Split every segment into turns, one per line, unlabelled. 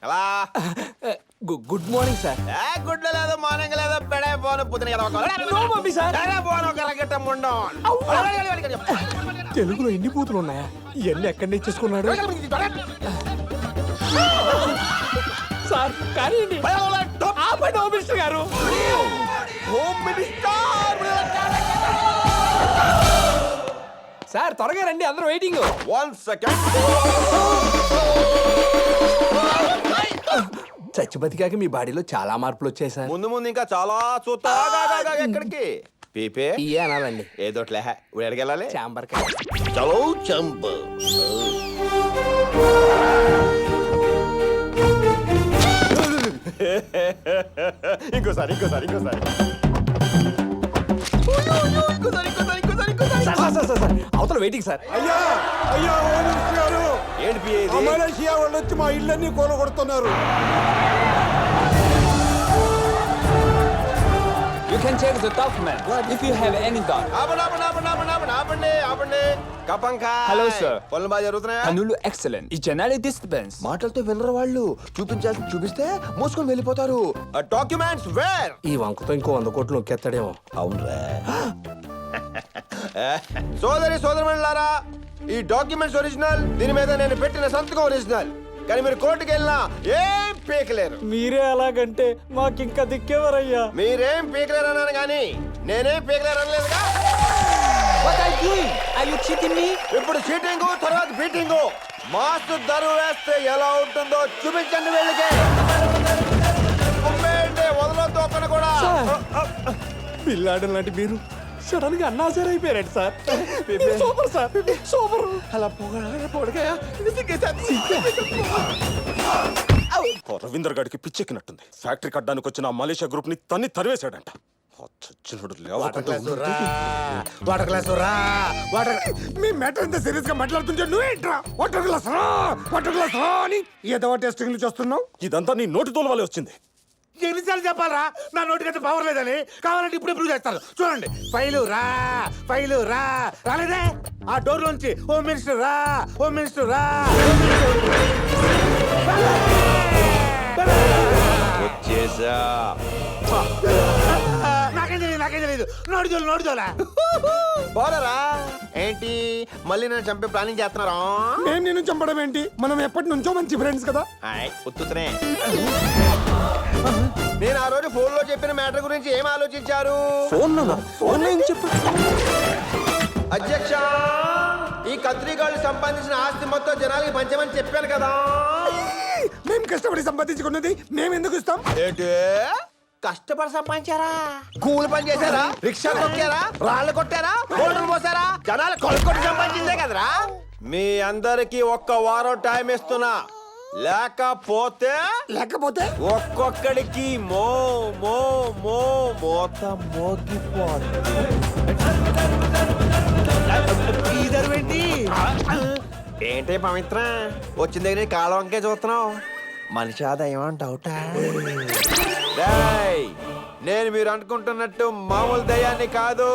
ఎలా
good morning sir.
Good లేదు morning లేదు పెడే పోను పుత్తిన
సార్
పోను కరగట్ట ముండం
తెలుగులో ఎన్ని బూతులు ఉన్నాయా? ఇవన్నీ ఎక్కడి నుంచి చేసుకున్నాడు సార్? కానీ హోమ్ మినిస్టర్ గారు,
హోమ్ మినిస్టర్
సార్ త్వరగా రండి, అందరూ వెయిటింగ్.
1 సెకండ్.
చచ్చి బతికాక మీ బాడీలో చాలా మార్పులు వచ్చాయి సార్.
ముందు ముందు ఇంకా చాలా చూస్తా. ఎక్కడికి పీపే
ఇయే అనాలండి.
ఏదోట్లే ఇప్పుడు ఎడకెళ్ళాలి.
చాంబర్
చలో చంప. ఇంకోసారి ఇంకోసారి ఇంకోసారి
అవతల వెయిటింగ్ సార్.
అయ్యా అయ్యా హోమ్ మినిస్టర్ గారు,
ఏంటి పిఏ ఇది?
మలేషియా వాళ్ళు వచ్చి మా ఇళ్ళన్నీ కూలగొడుతున్నారు.
You can check the document if you have any doubt.
ఆపండి. కపంకా.
Hello, sir.
పనులు బాగా జరుగుతున్నాయా?
Panoolu excellent. ఈ జనాలి డిస్టర్బెన్స్.
మాటలతో వినరు వాళ్ళు. చూపించాల్సి చూపిస్తే మూసుకొని వెళ్ళిపోతారు. Documents where?
ఈ వంకతో ఇంకో 100 కోట్లు నొక్కేస్తాడేమో.
అవునరా. సోదరిమణులారా, ఈ డాక్యుమెంట్స్ ఒరిజినల్, దీని మీద నేను పెట్టిన సంతకం ఒరిజినల్. కానీ మీరు కోర్టుకి వెళ్ళినా ఏం పీకలేరు.
మీరే అలాగంటే మాకింకా దిక్కేవరయ్యా.
మీరేం పీకలేరు అన్నాను కానీ నేనేం పీకలేరు అనలేదుగా.
What are you doing? Are you cheating me?
ఇప్పుడు చీటింగ్ తర్వాత బీటింగ్. మాస్టర్ దరు వేస్తే ఎలా ఉంటుందో చూపించండి వీళ్ళకి. వదలొద్దు ఒక్కను కూడా.
పిల్లాడు లాంటి మీరు సడన్ గా అన్నాసరి అయిపోయారండి సార్. Super sir, super.
అలా పొగగా
రవీందర్ గారికి పిచ్చెక్కినట్టుంది. ఫ్యాక్టరీ కట్టడానికి వచ్చిన ఆ మలేషియా గ్రూప్ ని తన్ని తరివేశాడంట.
వాటర్ గ్లాస్ రా.
మీ మ్యాటర్ ఎంత సీరియస్ గా మాట్లాడుతుంటే నువ్వేంట్రా వాటర్ గ్లాస్ రా అని ఏదో టెస్టింగ్ చూస్తున్నావు? ఇదంతా నీ నోటి తోలవాలే వచ్చింది.
ఎన్నిసార్లు చెప్పాలరా నా నోటికైతే పవర్ లేదని? కావాలంటే ఇప్పుడు ప్రూవ్ చేస్తారు. చూడండి, ఫైలు రా రాలేదే. ఆ డోర్ లోంచి హోమ్ మినిస్టర్ రా.
వచ్చేసా.
నాకేం తెలియదు. నోడుదోలా
పోలరా ఏంటి మళ్ళీ నేను చంపే ప్లానింగ్ చేస్తున్నారా?
మేము నిన్ను చంపడం ఏంటి? మనం ఎప్పటి నుంచో మంచి ఫ్రెండ్స్ కదా.
ఉత్తునే. నేను ఆ రోజు ఫోన్ లో చెప్పిన మ్యాటర్ గురించి ఏం ఆలోచించారు?
ఫోన్ ఏం చెప్పు.
అధ్యక్ష, ఈ కత్రిగాళ్ళు సంపాదించిన ఆస్తి మొత్తం జనాలకి పంచమని చెప్పాను కదా.
మేము కష్టపడి సంపాదించుకున్నది మేము ఎందుకు ఇస్తాం?
ఏంటి కష్టపడి సంపాదించారా? కూలి పని చేశారా? రిక్షా కొట్టారా? రాళ్ళు కొట్టారా? హోటల్ పోసారా? జనాలు కొనుక్కొని సంపాదించిందే కదరా. మీ అందరికి 1 వారం టైం ఇస్తున్నా. లేకపోతే ఒక్కొక్కడికి మోత మోగిపోతుంది. ఏంటి పవిత్ర వచ్చిన దగ్గర కాలం వంకే చూస్తున్నావు? మనిషి ఆదాయం డౌటా? నేను మీరు అనుకుంటున్నట్టు మామూలు దయ్యాన్ని కాదు,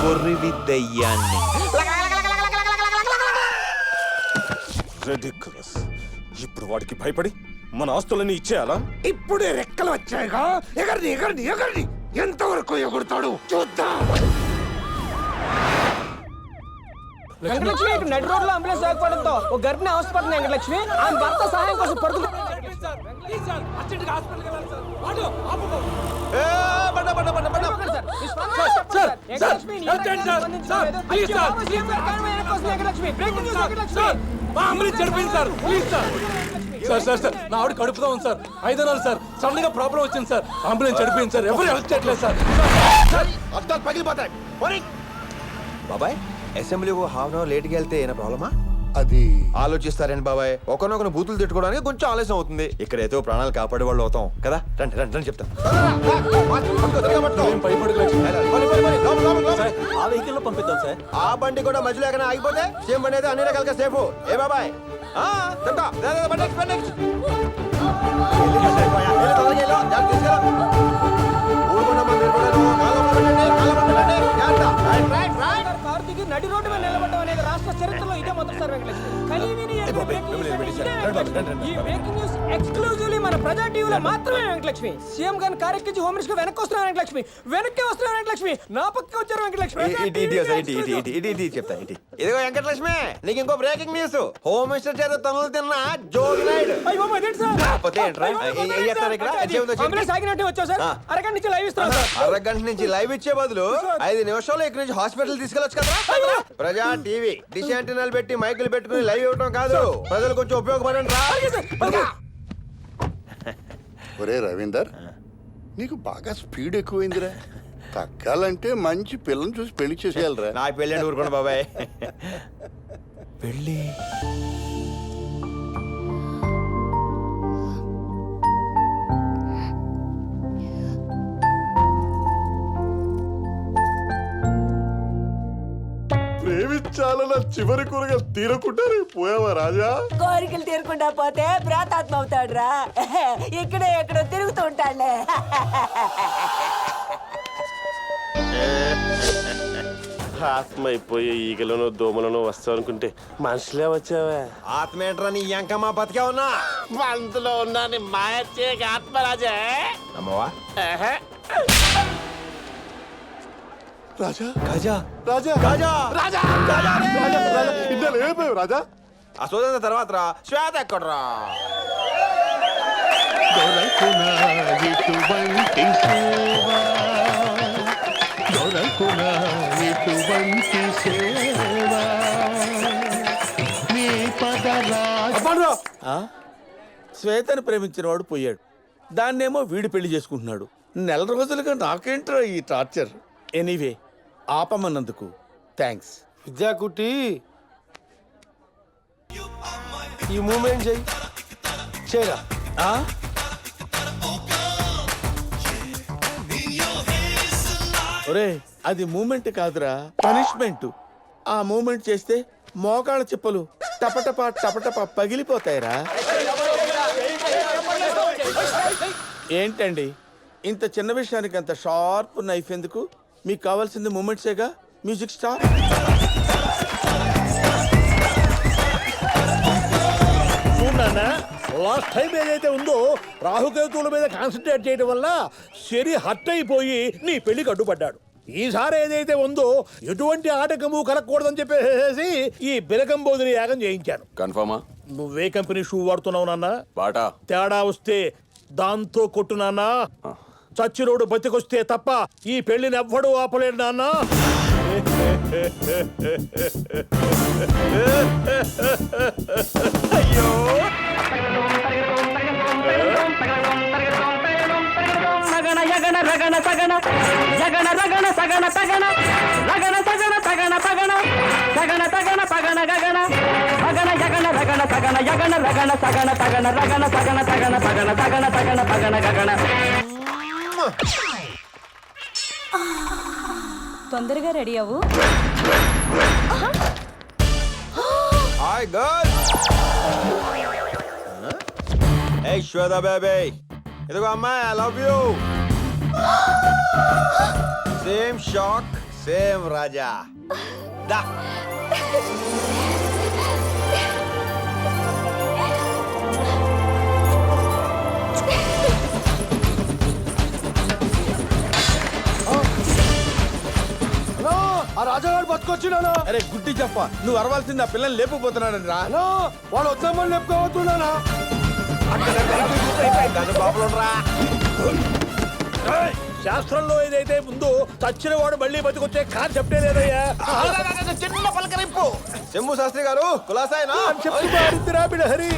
కొర్రివి దయ్యాన్ని.
ఇప్పుడు వాడికి భయపడి మన ఆస్తులన్నీ ఇచ్చేయాలా? ఇప్పుడే రెక్కలు వచ్చాయిగా. ఎగరని ఎంతవరకు ఎగురుతాడు చూద్దాం.
వెంకటలక్ష్మి, ఇక్కడ నడి రోడ్లో అంబులెన్స్ ఆగిపోవడంతో ఒక గర్భిణి అవస్థపడుతుంది. వెంకటలక్ష్మి ఆమె భర్త సహాయం కోసం పడుతుంది.
సార్ నా ఆవిడ కడుపుతా ఉంది సార్. 5 నెలలు సార్. సడన్ గా ప్రాబ్లం వచ్చింది సార్. అంబులెన్స్ చడిపోయింది సార్. ఎవరు హెల్ప్ చేయట్లేదు సార్.
అద్దాలు పగిలిపోతాయి. బాబాయ్, అసెంబ్లీకి 1/2 అవర్ లేట్కి వెళ్తే ఏమైనా ప్రాబ్లమా?
అది
ఆలోచిస్తారండి బాబాయ్. ఒకరినొకరు బూతులు తిట్టుకోవడానికి కొంచెం ఆలస్యం అవుతుంది. ఇక్కడైతే ప్రాణాలు కాపాడే వాళ్ళు అవుతాం కదా. రండి చెప్తాను.
ఆ వెహికల్ లో పంపిద్దాం సార్.
ఆ బండి కూడా మధ్యలో ఎక్కడ ఆగిపోతే సేమ్ బండి అయితే అన్ని రకాలుగా సేఫ్. ఏ బాబాయ్
నడి రోడ్డు మీద నిలబడడం అనేది రాష్ట్ర చరిత్రలో ఇదే మొదటిసారి. వెంకటలక్ష్మి ఈ బ్రేకింగ్ న్యూస్ ఎక్స్క్లూజివ్లీ మన ప్రజా టీవీలో మాత్రమే వెంకటలక్ష్మి. సీఎం గారిని కారెక్కించి హోమ్ మినిస్టర్ వెనక్కి వస్తున్నారు వెంకటలక్ష్మి. వెనక్కి వస్తున్నారు వెంకటలక్ష్మి. నా పక్కకి వచ్చారు వెంకటలక్ష్మి.
చెప్తా ఇదిగో వెంకటలక్ష్మి, నీకు ఇంకో బ్రేకింగ్ న్యూస్. హోమ్ మినిస్టర్ చేత తనులు తిన్న జోగి నాయుడు.
అయ్యో బాబోయ్, అదేంటి సార్?
కాకపోతే ఏంట్రా? ఏం చేస్తారు ఇక్కడ?
అంబులెన్స్ ఆగినట్టే వచ్చావు సార్. అరగంట నుంచి లైవ్ ఇస్తున్నాం సార్.
అరగంట నుంచి లైవ్ ఇచ్చే బదులు 5 నిమిషాల్లో ఇక్కడి నుంచి హాస్పిటల్ తీసుకెళ్ళొచ్చు కదా. ప్రజా టీవీ డిష్ యాంటీనాలు పెట్టి మైకులు పెట్టుకుని లైవ్ ఇవ్వడం కాదు, ప్రజలు కొంచెం ఉపయోగపడండి రా.
ఒరే రవీందర్, నీకు బాగా స్పీడ్ ఎక్కువైందిరా. తగ్గాలంటే మంచి పిల్లని చూసి పెళ్లి చేసేయాలరా.
నా పెళ్ళి ఊరుకోండి బాబాయ్. పెళ్ళి
ప్రేమించాలన్న చివరి కూరగా తీరకుండా పోయావా రాజా?
కోరికలు తీరకుండా పోతే ప్రేతాత్మ అవుతాడురా. ఇక్కడే ఎక్కడో తిరుగుతూ ఉంటాడులే.
ఆత్మ అయిపోయే ఈగలను దోమలను వస్తావు అనుకుంటే మనుషులే వచ్చావా?
ఆత్మ ఏంట్రా నీ ఎంకమ్మా బతికే ఉన్నా
అందులో ఉన్నా మాయచ్చే ఆత్మరాజే.
అమ్మవా
రాజా
గజా
రాజా
గజా
రాజా
ఇందులో ఏమైపోయావు రాజా?
ఆ సోదరు తర్వాత రా. శ్వేత ఎక్కడ్రా?
శ్వేతను ప్రేమించిన వాడు పోయాడు, దాన్నేమో వీడు పెళ్లి చేసుకుంటున్నాడు. నెల రోజులుగా నాకేంట్రా ఈ టార్చర్. ఎనీవే, ఆపమన్నందుకు థ్యాంక్స్.
విద్యాకుట్టి ఈ మూమెంట్ చెయ్యి. చేయరా?
ఒరే, అది మూమెంట్ కాదురా, పనిష్మెంట్. ఆ మూమెంట్ చేస్తే మోకాళ్ళ చిప్పలు టపటపా టపటపా పగిలిపోతాయిరా. ఏంటండి ఇంత చిన్న విషయానికి అంత షార్ప్ నైఫ్ ఎందుకు? మీకు కావాల్సింది మూమెంట్సేగా. Music star.
లాస్ట్ టైం ఏదైతే ఉందో రాహుకేతువుల మీద కాన్సన్ట్రేట్ చేయడం వల్ల శని హర్ట్ అయిపోయి నీ పెళ్లికి అడ్డుపడ్డాడు. ఈసారి ఏదైతే ఉందో ఎటువంటి ఆటకము కలగకూడదని చెప్పేసి ఈ బిలకంబోదిని యాగం చేయించాను.
కన్ఫర్మా?
నువ్వే కంపెనీ షూ వాడుతున్నావు నాన్న?
బాటా.
తేడా వస్తే దాంతో కొట్టు నాన్న. చచ్చిరోడు బతికొస్తే తప్ప ఈ పెళ్లిని ఎవ్వడూ ఆపలేడు నాన్న.
అయ్యో
సగణ యగణ రగణ సగణ జగణ రగణ సగణ తగణ రగణ సగణ తగణ పగణ సగణ తగణ పగణ గగణ పగణ యగణ రగణ సగణ యగణ రగణ సగణ తగణ రగణ సగణ తగణ పగణ సగణ తగణ పగణ గగణ.
తొందరగా రెడీ అవ్వు.
Hi girl. ఏ శ్వేత బేబీ, ఇదిగో అమ్మాయి, I love you. Same shock, same Raja. దా.
ఆ రాజాగారు బతుకొచ్చినానా?
అరే గుడ్డి చెప్ప, నువ్వు అరవాల్సింది ఆ పిల్లల్ని లేపుపోతున్నాడని రా.
వాడు వచ్చామని లేపుకోవద్దునా?
శాస్త్రంలో ఏదైతే ఉందో చచ్చిన వాడు మళ్ళీ బతికొచ్చే కాన్సెప్టే లేదయ్యా.
చిన్న పలకరింపు. శంభు శాస్త్రి గారు కులాసాయనా?
చెప్పు మారిందిరా బిడహరి.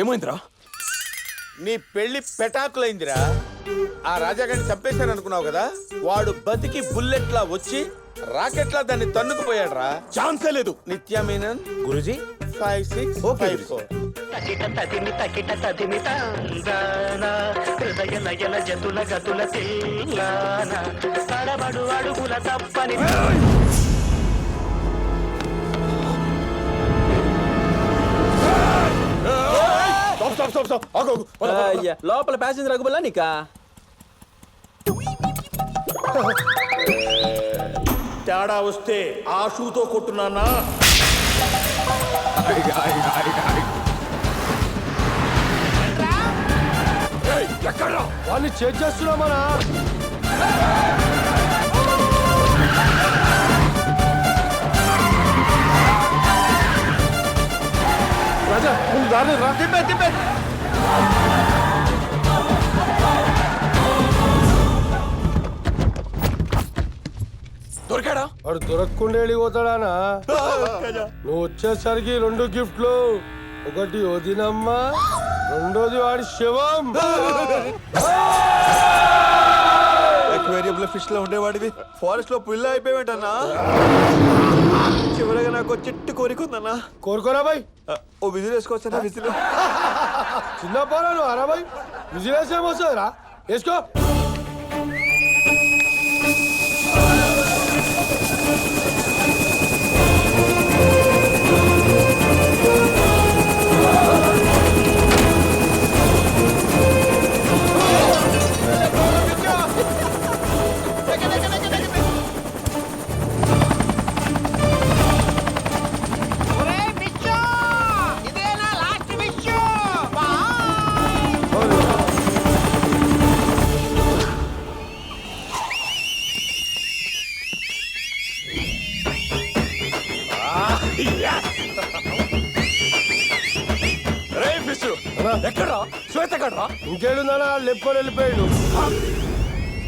ఏమైందిరా?
నీ పెళ్లి పెటాకులైందిరా. ఆ రాజాగారిని చంపేశాను అనుకున్నావు కదా, వాడు బతికి బుల్లెట్లా వచ్చి రాకెట్లా దాన్ని తన్నుకుపోయాడు రా.
ఛాన్సే లేదు.
నిత్యా మీనన్
గురుజీ
5654.
తకిట తదిమి తకిట తదిమి తందాన హృదయ నయన జతుల గతుల తిల్లాన తడబడు అడుగుల తప్పని
స్టాప్ ఆగు
లోపల ప్యాసింజర్ అగుబలా నీకా
తేడా వస్తే ఆ షూతో కొట్టున్నానా?
ఎక్కడ్రా
వాడిని చెక్ చేస్తున్నామనా రాజా ముందు దారి రా తిప్పే తిప్పే
దొరికాడా?
వాడు దొరకకుండా వెళ్ళిపోతాడానా నువ్వు వచ్చేసరికి 2 గిఫ్ట్లు, ఒకటి వదినమ్మ, రెండోది వాడి శవం.
అక్వేరియం లో ఫిష్ లో ఉండేవాడివి ఫారెస్ట్ లో పుల్ల అయిపోయావేంటన్నా? చివరగా నాకు ఒక చెట్టు కోరికుందన్నా.
కోరుకోరా బాయ్,
ఓ విజిల్ వేసుకోవచ్చా? విజిల్
చిన్న పోరా నువ్వు అరా బాయ్, విజిలేసి ఏమొస్తుందిరా, వేసుకో.
రే ఫిష్ ఎక్కడ్రా? శ్వేత ఎక్కడ్రా?
ఇంకేడుందా లెప్పుకొని వెళ్ళిపోయాడు.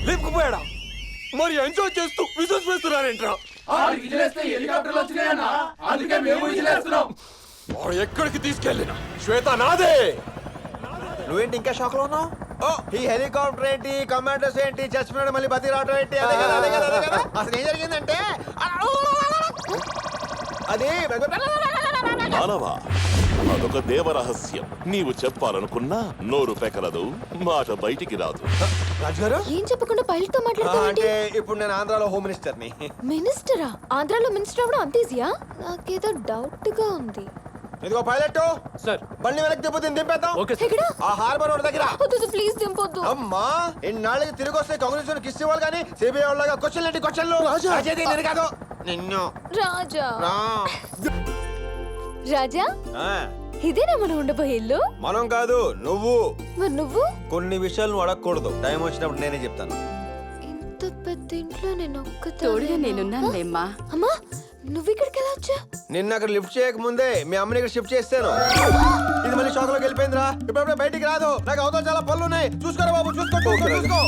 లేపుకుపోయాడా? మరి ఎంజాయ్ చేస్తూ విజిల్స్ వేస్తున్నారేంట్రా? వాడు ఎక్కడికి తీసుకెళ్ళినా శ్వేత నాదే.
నువ్వేంటి ఇంకా షాక్ లో ఉన్నావు?
ఓ ఈ హెలికాప్టర్ ఏంటి, కమాండోస్ ఏంటి, చచ్చిపోయాడు మళ్ళీ బతి రావటం ఏంటి, అదే కదా అదే కదా అదే కదా. అసలు ఏం జరిగిందంటే అది
మానవా, అదొక దేవరహస్యం. నీవు చెప్పాలనుకున్నా నోరు పెకలదు, మాట బయటికి రాదు.
రాజుగారు
ఏం చెప్పకుండా పైలట్ తో మాట్లాడతావేంటి?
అంటే ఇప్పుడు నేను ఆంధ్రాలో హోమ్ మినిస్టర్ని.
మినిస్టరా? ఆంధ్రాలో మినిస్టర్ అవడం అంత ఈజీయా? నాకేదో డౌట్ గా ఉంది.
ఇదిగో పైలట్ సార్, బండి వెనక్కి తిప్పుతుంది, దింపేద్దాం.
ఎక్కడ?
ఆ హార్బర్ రోడ్ దగ్గర.
ప్లీజ్ దింపొద్దు.
అమ్మా ఇన్నాళ్ళకి తిరిగి వస్తే కాంగ్రెస్ కిస్ ఇవ్వాలి కానీ సిబిఐ వాళ్ళగా క్వశ్చన్ ఏంటి క్వశ్చన్లు అజయ్ నేను కాదు నిన్ను
రాజా
రా.
రాజా,
ఆ,
ఇదేనా మనం ఉండబోయే ఇల్లు?
మనం కాదు నువ్వు.
మరి నువ్వు?
కొన్ని విషయాలు నువ్వు అడగకూడదు, టైం వచ్చినప్పుడు నేనే చెప్తాను.
ఇంత పెద్ద ఇంట్లో నేను
తోడుగా నేనున్నానులేమ్మా.
అమ్మా, నువ్వు ఇక్కడికి ఎలా వచ్చా?
నిన్న అక్కడ లిఫ్ట్ చేయక ముందే మీ అమ్మని ఇక్కడ షిఫ్ట్ చేస్తాను. ఇది మళ్ళీ షాక్ లోకి వెళ్ళిపోయిందిరా, ఇప్పుడు బయటికి రాదు. నాకు అవతల చాలా పనులు ఉన్నాయి, చూసుకోరా బాబు, చూసుకో చూసుకో చూసుకో.